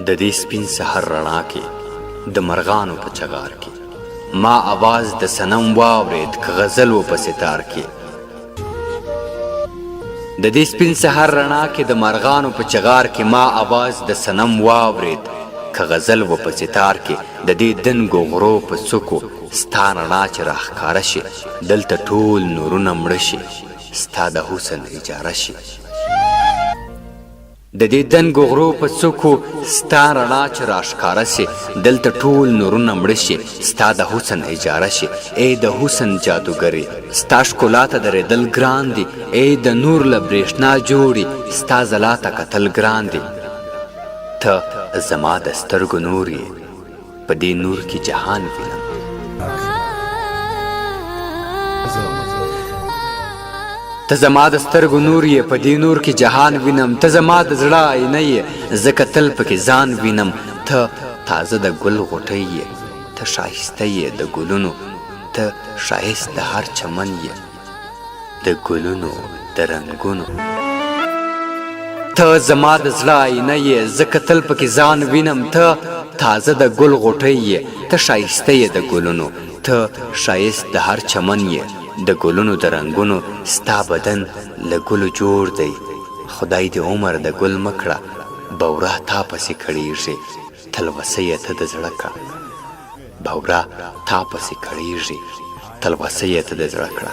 د دې سپین سحر رڼا کې د مرغانو په چغار کې ما आवाज د صنم واورید که غزل و په ستار کې د دې سپین سحر رڼا کې د مرغانو په چغار کې ما आवाज د صنم واورید که غزل و په ستار کې د دې دنګو غرو په څوکو ستا رڼا چې راښکاره شي دلته ټول نورونه مړه شي ستا د حسن اجاره شي د دې دنګو غرو په څوکو ستا رڼا چې راښکاره شي دلته ټول نورونه مړه شي ستا د حسن اجاره شي ای د حسن جادوګرې ستا ښکلا ته درېدل ګران دي ای د نور له برېښنا جوړې ستا ځلا ته کتل ګران دي ته زما د سترګو نور یې په دې نور کې جهان وینم ته زما د سترګو نور یې په دې نور کې جهان وینم ته زما د زړه آینه یې ځکه تل پکې ځان وینم ته تازه د ګل غوټۍ یې ته ښایسته یې د ګلونو ته ښایست د هر چمن یې د ګلونو د رنګونو ته زما د زړه آینه یې ځکه تل پکې ځان وینم ته تازه د ګل غوټۍ یې ته ښایسته یې د ګلونو ته ښایست د هر چمن یې د ګلونو د رنګونو ستا بدن له ګلو جوړ دی خدای دې عمر د ګل مکړه بوره تا پسې کړېږي تلوسه یې ته د زړه کړه بوره تا پسې کړېږي تلوسه یې ته د زړه کړه